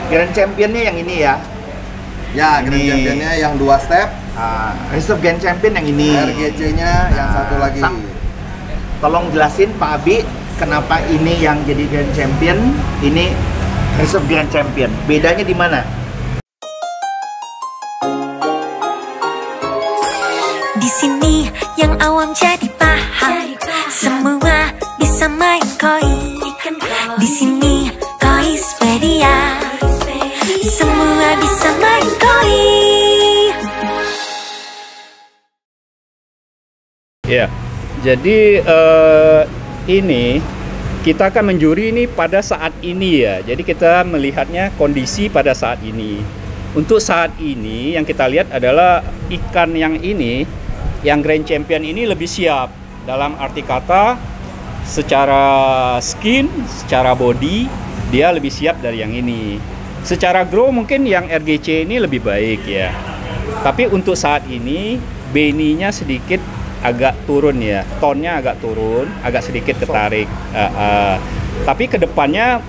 Grand Championnya yang ini ya. Ya, Grand Championnya yang 2 step. Reserve Grand Champion yang ini. RGC-nya yang satu lagi. Tolong jelasin Pak Abi, kenapa ini yang jadi Grand Champion, ini Reserve Grand Champion. Bedanya di mana? Di sini yang awam jadi paham, semua bisa main koi. Di sini Koispedia, semua bisa main koi. Ya, jadi ini kita akan menjuri ini pada saat ini ya. Jadi kita melihatnya kondisi pada saat ini. Untuk saat ini yang kita lihat adalah ikan yang ini, yang Grand Champion ini lebih siap. Dalam arti kata, secara skin, secara body, dia lebih siap dari yang ini. Secara grow mungkin yang RGC ini lebih baik ya. Tapi untuk saat ini, beninya sedikit agak turun ya, tonnya agak turun, agak sedikit ketarik. Tapi kedepannya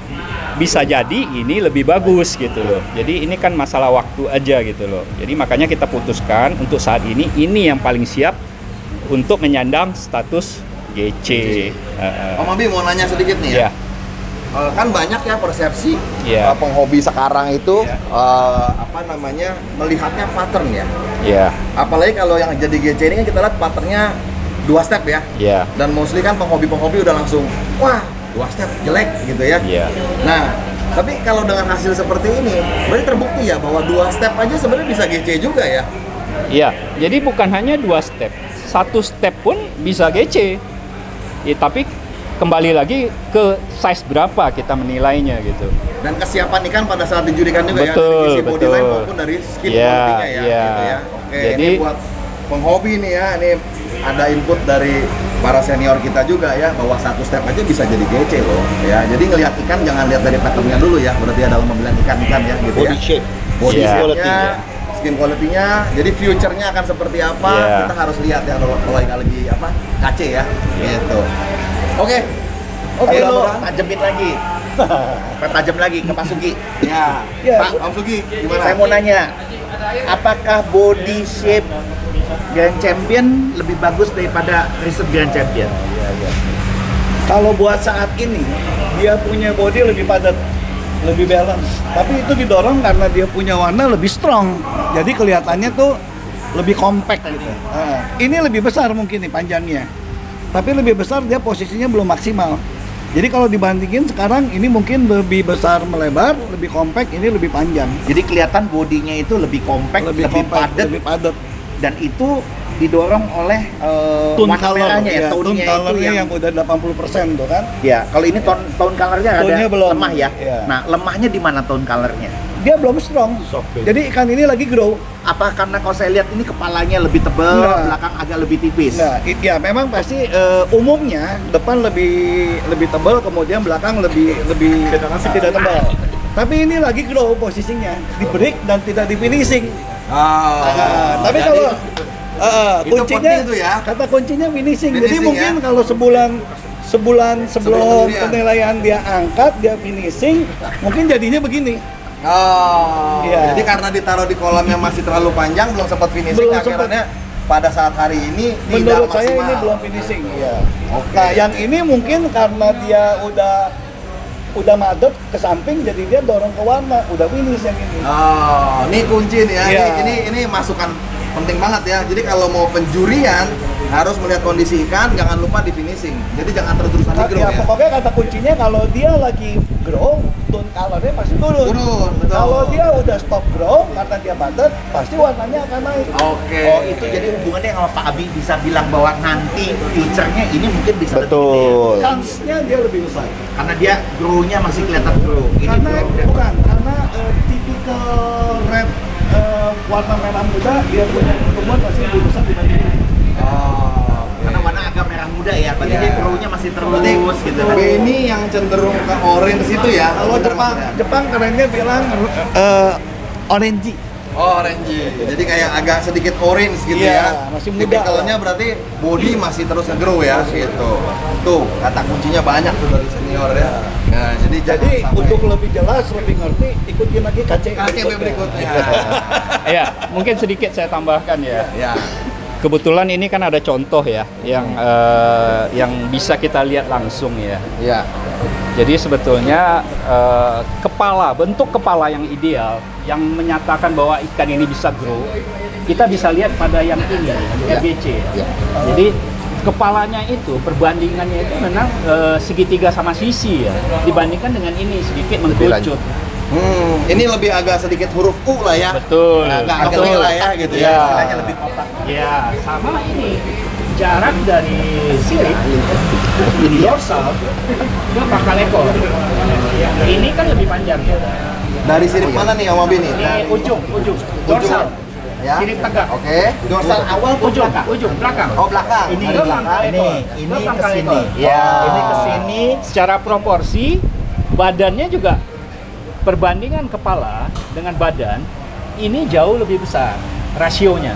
bisa jadi ini lebih bagus gitu loh. Jadi ini kan masalah waktu aja gitu loh. Jadi makanya kita putuskan untuk saat ini yang paling siap untuk menyandang status GC. Om Abi mau nanya sedikit nih ya. Kan banyak ya persepsi penghobi sekarang itu melihatnya pattern ya. Apalagi kalau yang jadi GC ini kan kita lihat patternnya 2 step ya. Dan mostly kan penghobi udah langsung wah 2 step jelek gitu ya. Nah, tapi kalau dengan hasil seperti ini berarti terbukti ya bahwa 2 step aja sebenarnya bisa GC juga ya. Iya, jadi bukan hanya 2 step, 1 step pun bisa GC. Ya, tapi kembali lagi ke size berapa kita menilainya gitu. Dan kesiapan ikan pada saat dijurikan juga betul, ya, dari sisi betul. body line maupun dari skin quality-nya ya. Gitu ya. Oke, jadi, ini buat penghobi nih ya, ini ada input dari para senior kita juga ya, bahwa 1 step aja bisa jadi GC loh ya. Jadi ngelihat ikan jangan lihat dari patternnya dulu ya, berarti ada pemilihan ikan-ikan ya gitu body ya. shape, Body quality shape-nya, skin quality-nya, jadi future-nya akan seperti apa, kita harus lihat ya kalau ikan lagi KC ya, gitu. Oke, Lo tajemin lagi. Tajam lagi ke Pak Sugi. Ya, Pak, Om Sugi, gimana? Saya mau nanya, apakah body shape Grand Champion lebih bagus daripada Reserve Grand Champion? Kalau buat saat ini, dia punya body lebih padat, lebih balance. Tapi itu didorong karena dia punya warna lebih strong. Jadi kelihatannya tuh lebih compact gitu. Ini lebih besar mungkin nih panjangnya. Tapi lebih besar dia posisinya belum maksimal. Jadi kalau dibandingin sekarang ini mungkin lebih besar melebar, lebih compact, ini lebih panjang. Jadi kelihatan bodinya itu lebih compact, lebih padat. Dan itu didorong oleh tone warna merahnya ya, tone colornya yang udah 80% tuh kan. Ya, kalau ini tone colornya ada belum lemah ya. Nah, lemahnya di mana tone colornya? Dia belum strong. Jadi ikan ini lagi grow. Apa karena kalau saya lihat ini kepalanya lebih tebal, belakang agak lebih tipis? Nah, ya memang pasti umumnya depan lebih tebal, kemudian belakang lebih tidak tebal. Tapi ini lagi grow posisinya, di break dan tidak di finishing. Tapi kalau kuncinya itu ya. Kata kuncinya finishing. Jadi mungkin kalau sebulan sebelum penilaian dia angkat, dia finishing, mungkin jadinya begini. Jadi karena ditaruh di kolam yang masih terlalu panjang, belum sempat finishing, akhirnya pada saat hari ini menurut tidak saya maksimal. ini belum finishing. Nah, yang ini mungkin karena dia udah madep ke samping, jadi dia dorong ke warna, udah finish yang ini. Ini kunci nih ya. Ini masukan penting banget ya. Jadi kalau mau penjurian harus melihat kondisi ikan, jangan lupa di finishing. Jadi jangan terus-terusan di grow ya. Pokoknya kata kuncinya kalau dia lagi grow, tone colornya pasti turun. Betul. Kalau dia udah stop grow karena dia padat, pasti warnanya akan naik. Oke. Oh, itu jadi hubungannya sama Pak Abi bisa bilang bahwa nanti future-nya ini mungkin bisa betul. Kansnya dia lebih besar. Karena dia grow-nya masih kelihatan grow. Ini Karena tipikal red warna merah muda, dia punya pertumbuhan pasti lebih besar dibanding ini. Karena warna agak merah muda ya, berarti dia grow-nya masih terus gitu. Ini yang cenderung ke orange itu ya. Kalau Jepang kerennya bilang orange. Orange. Jadi kayak agak sedikit orange gitu ya. Masih muda. Tipikalnya berarti body masih terus nge-grow ya gitu. Tuh, kata kuncinya banyak tuh dari senior ya. Nah, jadi untuk lebih jelas, lebih ngerti, ikutin lagi KCB berikutnya. Ya, mungkin sedikit saya tambahkan ya. Ya. Kebetulan ini kan ada contoh ya yang bisa kita lihat langsung ya. Ya. Jadi sebetulnya bentuk kepala yang ideal yang menyatakan bahwa ikan ini bisa grow, kita bisa lihat pada yang ini, RGC. Ya. Jadi kepalanya itu perbandingannya itu memang segitiga sama sisi ya, dibandingkan dengan ini sedikit mengkerucut. Ini lebih agak sedikit huruf U lah ya. Betul. Agak kecil lah ya gitu ya. Istilahnya lebih kotak. Ya, sama ini jarak dari sirip dorsal ke pangkal ekor. Ini kan lebih panjang ya. Dari sirip mana nih Om Abi nih? Ini ujung dorsal. Ya. Sirip tegak. Oke. Dorsal awal ke belakang. Ujung belakang. Oh, belakang. Ini Dari ke belakang. pangkal ekor. Ini Ke ke pangkal sini. ekor. Ya, ini ke Oh. sini. Secara proporsi badannya juga perbandingan kepala dengan badan ini jauh lebih besar rasionya.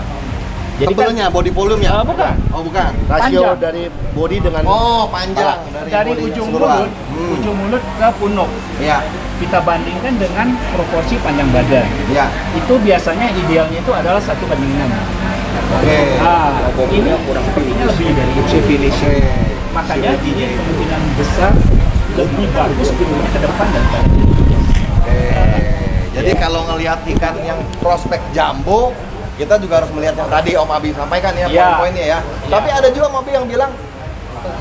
Jadi Tebelnya, body volume-nya? bukan. Oh, bukan. Rasio Panjang. dari body dengan Panjang dari body ujung keseluruhan. mulut, ujung mulut ke punuk. Iya. Kita bandingkan dengan proporsi panjang badan. Iya. Itu biasanya idealnya itu adalah 1:6. Oke. Nah, ini sepertinya lebih dari itu. Oke. Makanya ini kemungkinan besar lebih bagus gedungnya ke depan daripada Oke. Jadi kalau ngelihat ikan yang prospek jumbo, kita juga harus melihat yang tadi Om Abi sampaikan ya, Ya. poin-poinnya ya. Ya. Tapi ada juga Om Abi yang bilang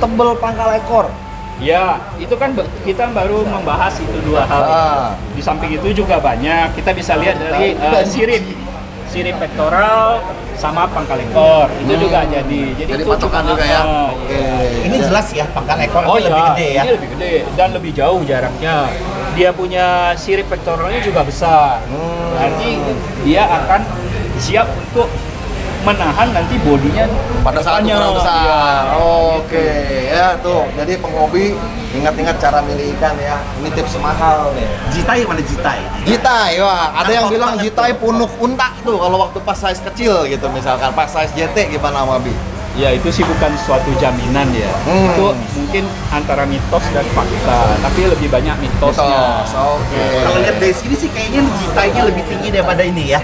tebel pangkal ekor. Ya, itu kan kita baru membahas itu dua hal. Di samping itu juga banyak. Kita bisa lihat dari sirip pektoral sama pangkal ekor. Itu juga jadi itu patokan juga ya. Oke. ini jelas ya pangkal ekor ini lebih gede ya. Ini lebih gede dan lebih jauh jaraknya. Dia punya sirip pektoralnya juga besar. Berarti dia akan siap untuk menahan nanti bodinya Pada saat depannya. ukuran besar. Iya. Oke, ya tuh. Jadi penghobi ingat-ingat cara milih ikan ya. Ini tips mahal nih. Jitai mana jitai? Jitai, wah ada yang Cakep bilang banget jitai punuk unta tuh kalau waktu pas size kecil gitu misalkan pas size JT gimana Om Abi? Ya itu sih bukan suatu jaminan ya. Itu mungkin antara mitos dan fakta, tapi lebih banyak mitosnya. Oke. Kalau lihat dari sini sih kayaknya jitainya lebih tinggi daripada ini ya.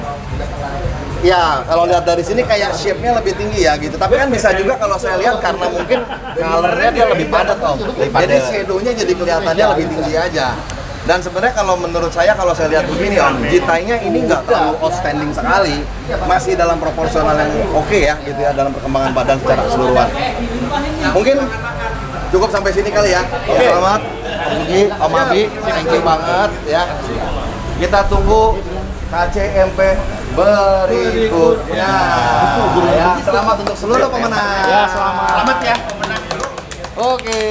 Ya, kalau lihat dari sini kayak shape-nya lebih tinggi ya gitu. Tapi kan bisa juga kalau saya lihat karena mungkin color-nya dia lebih padat Om. Jadi shadow-nya jadi kelihatannya lebih tinggi aja. Dan sebenarnya kalau menurut saya kalau saya lihat begini Om, jitainya ini nggak terlalu outstanding sekali, masih dalam proporsional yang oke ya gitu ya dalam perkembangan badan secara keseluruhan. Mungkin cukup sampai sini kali ya. Selamat Om Sugi, Om Abi, thank you banget ya. Kita tunggu KCMP berikutnya. Ya, selamat untuk seluruh pemenang. Ya, selamat. Selamat ya pemenang. Oke.